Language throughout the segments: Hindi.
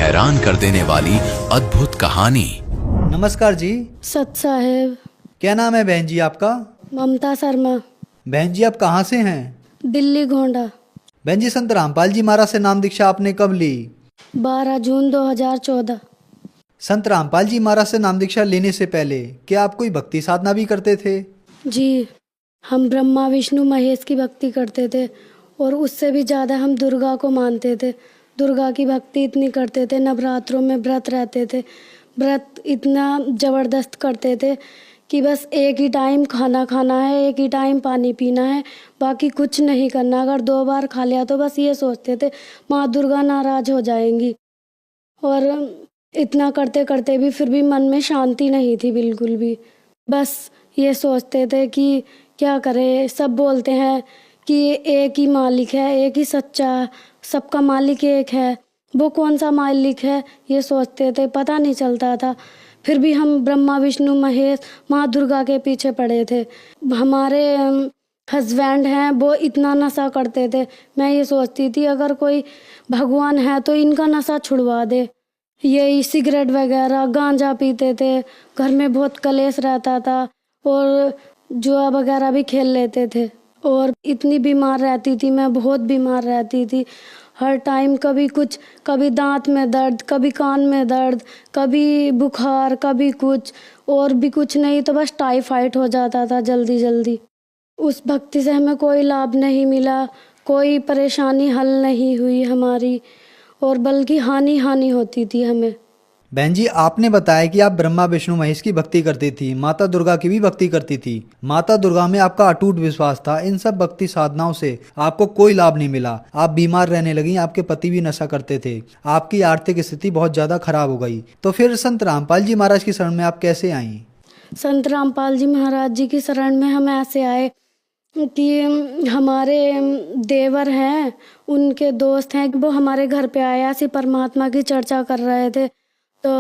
हैरान कर देने वाली अद्भुत कहानी। नमस्कार जी। सत साहेब। क्या नाम है बहन जी आपका? ममता शर्मा। बहन जी आप कहाँ से हैं? दिल्ली गोंडा। बहन जी संत रामपाल जी महाराज से नाम दीक्षा आपने कब ली? 12 जून 2014। संत रामपाल जी महाराज से नाम दीक्षा लेने से पहले क्या आप कोई भक्ति साधना भी करते थे? जी, हम ब्रह्मा विष्णु महेश की भक्ति करते थे और उससे भी ज़्यादा हम दुर्गा को मानते थे। दुर्गा की भक्ति इतनी करते थे, नवरात्रों में व्रत रहते थे। व्रत इतना ज़बरदस्त करते थे कि बस एक ही टाइम खाना खाना है, एक ही टाइम पानी पीना है, बाकी कुछ नहीं करना। अगर 2 बार खा लिया तो बस ये सोचते थे माँ दुर्गा नाराज़ हो जाएंगी। और इतना करते करते भी फिर भी मन में शांति नहीं थी बिल्कुल भी। बस ये सोचते थे कि क्या करें, सब बोलते हैं कि एक ही मालिक है, एक ही सच्चा, सबका मालिक एक है, वो कौन सा मालिक है ये सोचते थे, पता नहीं चलता था। फिर भी हम ब्रह्मा विष्णु महेश माँ दुर्गा के पीछे पड़े थे। हमारे हस्बैंड हैं वो इतना नशा करते थे, मैं ये सोचती थी अगर कोई भगवान है तो इनका नशा छुड़वा दे। यही सिगरेट वगैरह गांजा पीते थे, घर में बहुत कलेश रहता था और जुआ वगैरह भी खेल लेते थे। और इतनी बीमार रहती थी मैं, बहुत बीमार रहती थी हर टाइम। कभी कुछ, कभी दांत में दर्द, कभी कान में दर्द, कभी बुखार, कभी कुछ और भी कुछ नहीं तो बस टाइफाइड हो जाता था जल्दी जल्दी। उस भक्ति से हमें कोई लाभ नहीं मिला, कोई परेशानी हल नहीं हुई हमारी और बल्कि हानि हानि होती थी हमें। बहन जी आपने बताया कि आप ब्रह्मा विष्णु महेश की भक्ति करती थी, माता दुर्गा की भी भक्ति करती थी। माता दुर्गा में आपका अटूट विश्वास था। इन सब भक्ति साधनाओं से आपको कोई लाभ नहीं मिला, आप बीमार रहने लगी, आपके पति भी नशा करते थे, आपकी आर्थिक स्थिति बहुत ज्यादा खराब हो गई। तो फिर संत रामपाल जी महाराज की शरण में आप कैसे आई? संत रामपाल जी महाराज जी की शरण में हम ऐसे आए कि हमारे देवर हैं, उनके दोस्त हैं, वो हमारे घर पे आए, ऐसी परमात्मा की चर्चा कर रहे थे। तो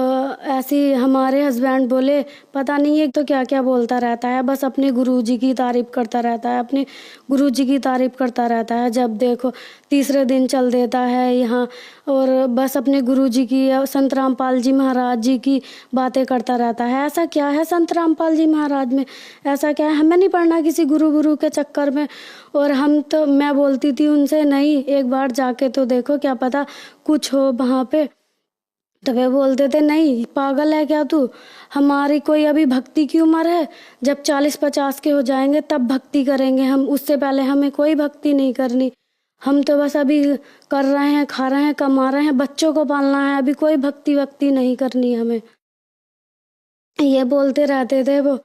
ऐसी हमारे हस्बैंड बोले पता नहीं ये तो क्या क्या बोलता रहता है, बस अपने गुरुजी की तारीफ करता रहता है, अपने गुरुजी की तारीफ करता रहता है। जब देखो तीसरे दिन चल देता है यहाँ और बस अपने गुरुजी की, संत रामपाल जी महाराज जी की बातें करता रहता है। ऐसा क्या है संत रामपाल जी महाराज में, ऐसा क्या है, हमें नहीं पढ़ना किसी गुरु के चक्कर में। और हम तो, मैं बोलती थी उनसे नहीं एक बार जाके तो देखो, क्या पता कुछ हो वहाँ पे। तो वे बोलते थे नहीं पागल है क्या तू, हमारी कोई अभी भक्ति की उम्र है, जब 40-50 के हो जाएंगे तब भक्ति करेंगे हम, उससे पहले हमें कोई भक्ति नहीं करनी। हम तो बस अभी कर रहे हैं, खा रहे हैं, कमा रहे हैं, बच्चों को पालना है, अभी कोई भक्ति नहीं करनी हमें, ये बोलते रहते थे वो।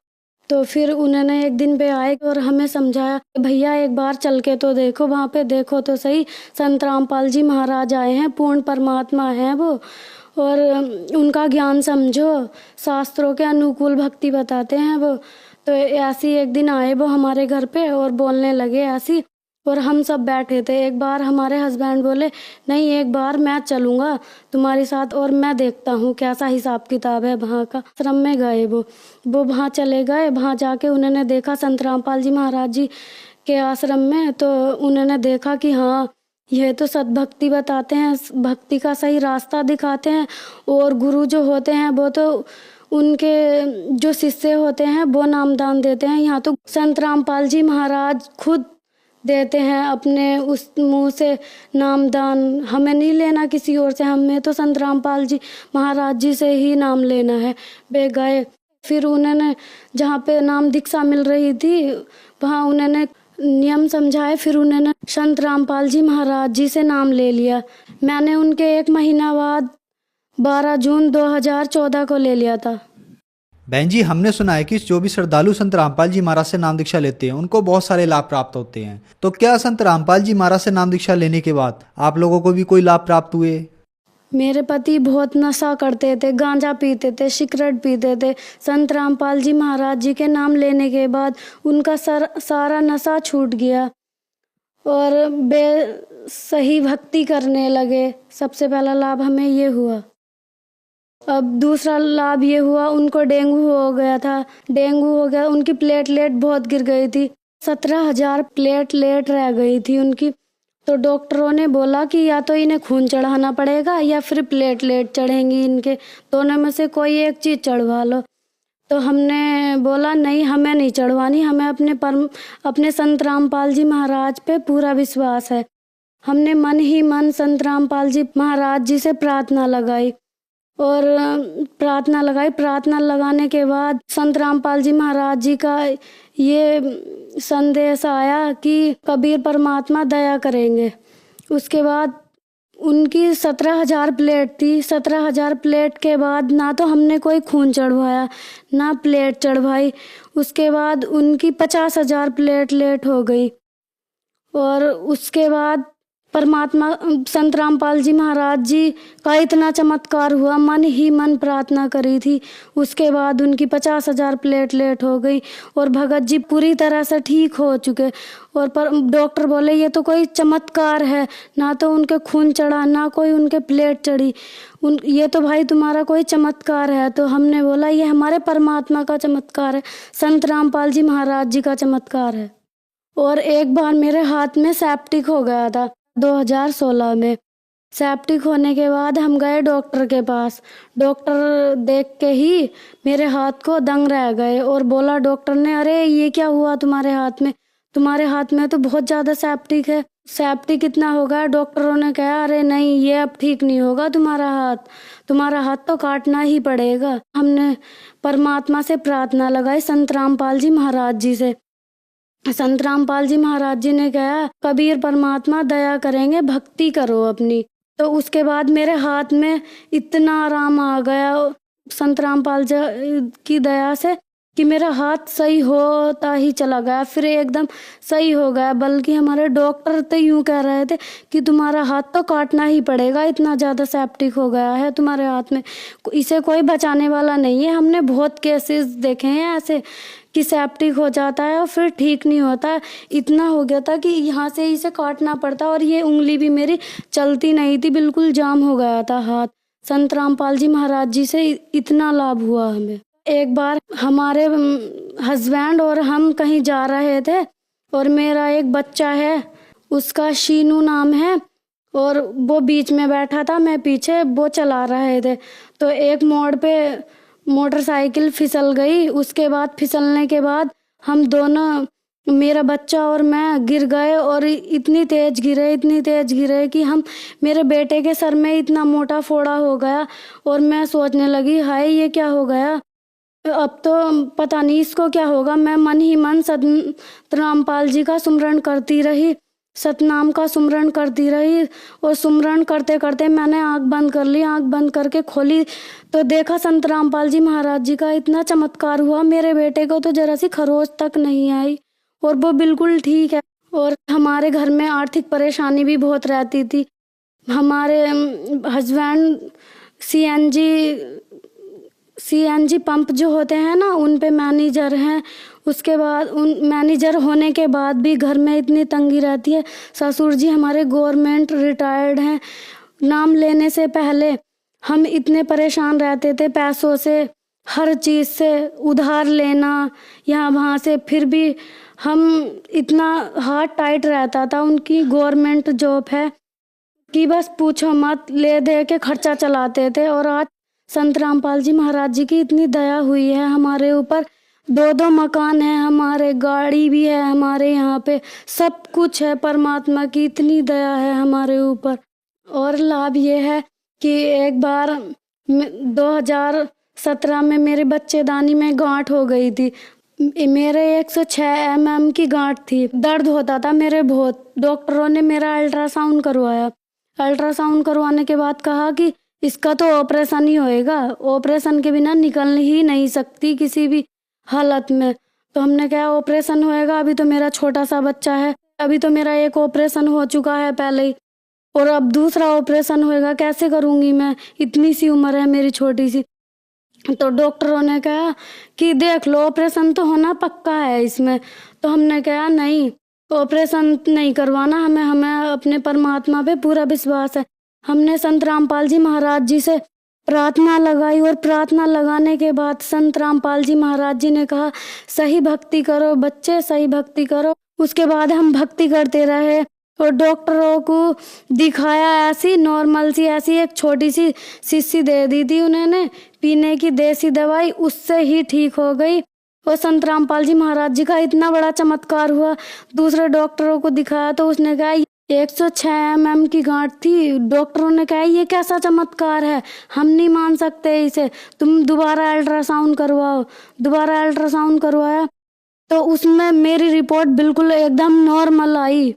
तो फिर उन्होंने एक दिन पे आए और हमें समझाया भैया एक बार चल के तो देखो, वहाँ पे देखो तो सही, संत रामपाल जी महाराज आए हैं, पूर्ण परमात्मा हैं वो, और उनका ज्ञान समझो, शास्त्रों के अनुकूल भक्ति बताते हैं वो। तो ऐसी एक दिन आए वो हमारे घर पे और बोलने लगे ऐसी, और हम सब बैठे थे। एक बार हमारे हस्बैंड बोले नहीं एक बार मैं चलूँगा तुम्हारे साथ और मैं देखता हूँ कैसा हिसाब किताब है वहाँ का। आश्रम में गए वो वहाँ चले गए, वहाँ जाके उन्होंने देखा संत रामपाल जी महाराज जी के आश्रम में। तो उन्होंने देखा कि हाँ ये तो सद्भक्ति बताते हैं, भक्ति का सही रास्ता दिखाते हैं, और गुरु जो होते हैं वो तो उनके जो शिष्य होते हैं वो नामदान देते हैं। यहाँ तो संत रामपाल जी महाराज खुद देते हैं अपने उस मुंह से नामदान, हमें नहीं लेना किसी और से, हमें तो संत रामपाल जी महाराज जी से ही नाम लेना है। वे गए, फिर उन्होंने जहाँ पे नाम दीक्षा मिल रही थी वहाँ उन्होंने नियम समझाए, फिर उन्होंने संत रामपाल जी महाराज जी से नाम ले लिया। मैंने उनके 1 महीना बाद 12 जून 2014 को ले लिया था। बहन जी हमने सुना है कि जो भी श्रद्धालु संत रामपाल जी महाराज से नाम दीक्षा लेते हैं उनको बहुत सारे लाभ प्राप्त होते हैं। तो क्या संत रामपाल जी महाराज से नाम दीक्षा लेने के बाद आप लोगों को भी कोई लाभ प्राप्त हुए? मेरे पति बहुत नशा करते थे, गांजा पीते थे, सिगरेट पीते थे। संत रामपाल जी महाराज जी के नाम लेने के बाद उनका सारा नशा छूट गया और वे सही भक्ति करने लगे। सबसे पहला लाभ हमें ये हुआ। अब दूसरा लाभ ये हुआ, उनको डेंगू हो गया था। डेंगू हो गया, उनकी प्लेटलेट बहुत गिर गई थी, 17,000 प्लेटलेट रह गई थी उनकी। तो डॉक्टरों ने बोला कि या तो इन्हें खून चढ़ाना पड़ेगा या फिर प्लेटलेट चढ़ेंगी इनके, दोनों में से कोई एक चीज़ चढ़वा लो। तो हमने बोला नहीं, हमें नहीं चढ़वानी, हमें अपने संत रामपाल जी महाराज पे पूरा विश्वास है। हमने मन ही मन संत रामपाल जी महाराज जी से प्रार्थना लगाई और प्रार्थना लगाने के बाद संत रामपाल जी महाराज जी का ये संदेश आया कि कबीर परमात्मा दया करेंगे। उसके बाद उनकी 17,000 प्लेट थी। 17,000 प्लेट के बाद ना तो हमने कोई खून चढ़वाया ना प्लेट चढ़वाई। उसके बाद उनकी 50,000 प्लेट हो गई और उसके बाद परमात्मा संत रामपाल जी महाराज जी का इतना चमत्कार हुआ, मन ही मन प्रार्थना करी थी। उसके बाद उनकी 50,000 प्लेट हो गई और भगत जी पूरी तरह से ठीक हो चुके। और डॉक्टर बोले ये तो कोई चमत्कार है, ना तो उनके खून चढ़ा ना कोई उनके प्लेट चढ़ी, ये तो भाई तुम्हारा कोई चमत्कार है। तो हमने बोला ये हमारे परमात्मा का चमत्कार है, संत रामपाल जी महाराज जी का चमत्कार है। और एक बार मेरे हाथ में सेप्टिक हो गया था 2016 में। सेप्टिक होने के बाद हम गए डॉक्टर के पास। डॉक्टर देख के ही मेरे हाथ को दंग रह गए और बोला डॉक्टर ने, अरे ये क्या हुआ तुम्हारे हाथ में, तुम्हारे हाथ में तो बहुत ज़्यादा सेप्टिक है, सेप्टिक कितना होगा। डॉक्टरों ने कहा अरे नहीं, ये अब ठीक नहीं होगा तुम्हारा हाथ तो काटना ही पड़ेगा। हमने परमात्मा से प्रार्थना लगाई संत रामपाल जी महाराज जी से। संत रामपाल जी महाराज जी ने कहा कबीर परमात्मा दया करेंगे, भक्ति करो अपनी। तो उसके बाद मेरे हाथ में इतना आराम आ गया संत रामपाल जी की दया से कि मेरा हाथ सही होता ही चला गया, फिर एकदम सही हो गया। बल्कि हमारे डॉक्टर तो यूँ कह रहे थे कि तुम्हारा हाथ तो काटना ही पड़ेगा, इतना ज़्यादा सेप्टिक हो गया है तुम्हारे हाथ में, इसे कोई बचाने वाला नहीं है। हमने बहुत केसेस देखे हैं ऐसे कि सेप्टिक हो जाता है और फिर ठीक नहीं होता। इतना हो गया था कि यहाँ से इसे काटना पड़ता और ये उंगली भी मेरी चलती नहीं थी, बिल्कुल जाम हो गया था हाथ। संत रामपाल जी महाराज जी से इतना लाभ हुआ हमें। एक बार हमारे हस्बैंड और हम कहीं जा रहे थे और मेरा एक बच्चा है, उसका शीनू नाम है, और वो बीच में बैठा था, मैं पीछे, वो चला रहे थे। तो एक मोड़ पे मोटरसाइकिल फिसल गई। उसके बाद फिसलने के बाद हम दोनों, मेरा बच्चा और मैं, गिर गए और इतनी तेज गिरे कि मेरे बेटे के सर में इतना मोटा फोड़ा हो गया। और मैं सोचने लगी हाय ये क्या हो गया, अब तो पता नहीं इसको क्या होगा। मैं मन ही मन संत रामपाल जी का सुमरण करती रही, सतनाम का सुमरण करती रही। और सुमरण करते करते मैंने आंख बंद कर ली। आंख बंद करके खोली तो देखा संत रामपाल जी महाराज जी का इतना चमत्कार हुआ। मेरे बेटे को तो जरा सी खरोच तक नहीं आई और वो बिल्कुल ठीक है। और हमारे घर में आर्थिक परेशानी भी बहुत रहती थी। हमारे हस्बैंड सीएनजी पंप जो होते हैं ना, उन पे मैनेजर हैं। उसके बाद उन मैनेजर होने के बाद भी घर में इतनी तंगी रहती है। ससुर जी हमारे गवर्नमेंट रिटायर्ड हैं। नाम लेने से पहले हम इतने परेशान रहते थे पैसों से, हर चीज़ से उधार लेना यहाँ वहाँ से, फिर भी हम इतना हाथ टाइट रहता था। उनकी गवर्नमेंट जॉब है कि बस पूछो मत, ले दे के खर्चा चलाते थे। और आज संत रामपाल जी महाराज जी की इतनी दया हुई है हमारे ऊपर। 2 मकान है हमारे, गाड़ी भी है हमारे, यहाँ पे सब कुछ है। परमात्मा की इतनी दया है हमारे ऊपर। और लाभ ये है कि एक बार 2017 में मेरे बच्चेदानी में गांठ हो गई थी। मेरे 106 mm की गांठ थी, दर्द होता था मेरे बहुत। डॉक्टरों ने मेरा अल्ट्रासाउंड करवाया। अल्ट्रासाउंड करवाने के बाद कहा कि इसका तो ऑपरेशन ही होएगा, ऑपरेशन के बिना निकल ही नहीं सकती किसी भी हालत में। तो हमने कहा ऑपरेशन होएगा, अभी तो मेरा छोटा सा बच्चा है, अभी तो मेरा एक ऑपरेशन हो चुका है पहले ही, और अब दूसरा ऑपरेशन होएगा, कैसे करूँगी मैं, इतनी सी उम्र है मेरी छोटी सी। तो डॉक्टरों ने कहा कि देख लो ऑपरेशन तो होना पक्का है इसमें। तो हमने कहा नहीं, ऑपरेशन नहीं करवाना, हमें अपने परमात्मा पे पूरा विश्वास है। हमने संत रामपाल जी महाराज जी से प्रार्थना लगाई और प्रार्थना लगाने के बाद संत रामपाल जी महाराज जी ने कहा सही भक्ति करो बच्चे, सही भक्ति करो। उसके बाद हम भक्ति करते रहे। और डॉक्टरों को दिखाया, ऐसी नॉर्मल सी ऐसी एक छोटी सी शीशी दे दी थी उन्होंने पीने की देसी दवाई, उससे ही ठीक हो गई। और संत रामपाल जी महाराज जी का इतना बड़ा चमत्कार हुआ। दूसरे डॉक्टरों को दिखाया तो उसने कहा 106 mm की गांठ थी। डॉक्टरों ने कहा ये कैसा चमत्कार है, हम नहीं मान सकते इसे, तुम दोबारा अल्ट्रासाउंड करवाओ। दोबारा अल्ट्रासाउंड करवाया तो उसमें मेरी रिपोर्ट बिल्कुल एकदम नॉर्मल आई।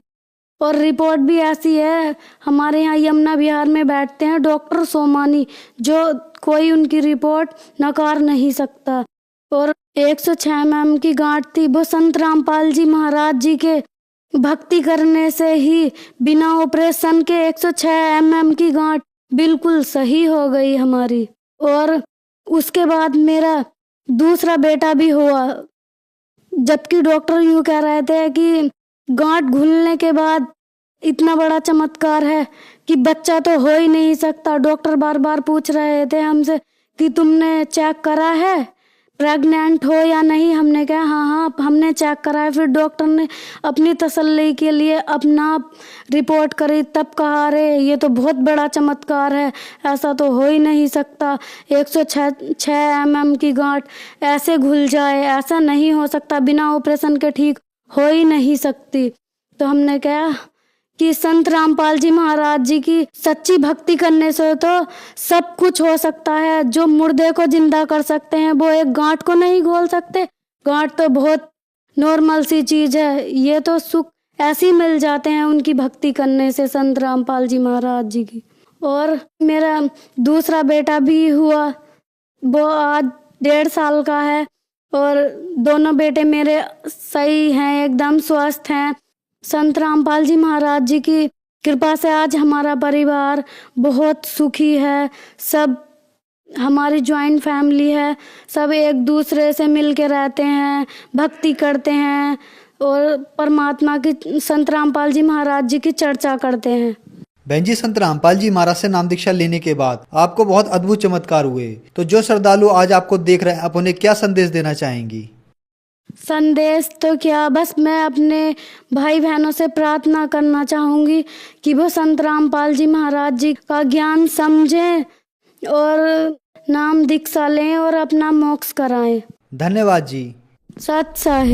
और रिपोर्ट भी ऐसी है, हमारे यहाँ यमुना विहार में बैठते हैं डॉक्टर सोमानी, जो कोई उनकी रिपोर्ट नकार नहीं सकता। और 106 mm की गांठ थी, वो संत रामपाल जी महाराज जी के भक्ति करने से ही बिना ऑपरेशन के 106 mm की गांठ बिल्कुल सही हो गई हमारी। और उसके बाद मेरा दूसरा बेटा भी हुआ, जबकि डॉक्टर यूँ कह रहे थे कि गांठ घुलने के बाद इतना बड़ा चमत्कार है कि बच्चा तो हो ही नहीं सकता। डॉक्टर बार बार पूछ रहे थे हमसे कि तुमने चेक करा है प्रेग्नेंट हो या नहीं। हमने कहा हाँ हमने चेक करा है। फिर डॉक्टर ने अपनी तसल्ली के लिए अपना रिपोर्ट करी, तब कहा अरे ये तो बहुत बड़ा चमत्कार है, ऐसा तो हो ही नहीं सकता, 106 mm की गांठ ऐसे घुल जाए, ऐसा नहीं हो सकता, बिना ऑपरेशन के ठीक हो ही नहीं सकती। तो हमने कहा कि संत रामपाल जी महाराज जी की सच्ची भक्ति करने से तो सब कुछ हो सकता है। जो मुर्दे को जिंदा कर सकते हैं वो एक गांठ को नहीं घोल सकते। गांठ तो बहुत नॉर्मल सी चीज है, ये तो सुख ऐसे ही मिल जाते हैं उनकी भक्ति करने से, संत रामपाल जी महाराज जी की। और मेरा दूसरा बेटा भी हुआ, वो आज 1.5 साल का है। और दोनों बेटे मेरे सही हैं, एकदम स्वस्थ हैं। संत रामपाल जी महाराज जी की कृपा से आज हमारा परिवार बहुत सुखी है। सब हमारी जॉइंट फैमिली है, सब एक दूसरे से मिल के रहते हैं, भक्ति करते हैं और परमात्मा की, संत रामपाल जी महाराज जी की चर्चा करते हैं। बहन जी, संत रामपाल जी महाराज से नाम दीक्षा लेने के बाद आपको बहुत अद्भुत चमत्कार हुए, तो जो श्रद्धालु आज आपको देख रहे हैं, आप उन्हें क्या संदेश देना चाहेंगी? संदेश तो क्या, बस मैं अपने भाई बहनों से प्रार्थना करना चाहूँगी कि वो संत रामपाल जी महाराज जी का ज्ञान समझें और नाम दीक्षा लें और अपना मोक्ष कराएं। धन्यवाद जी। सत साहिब।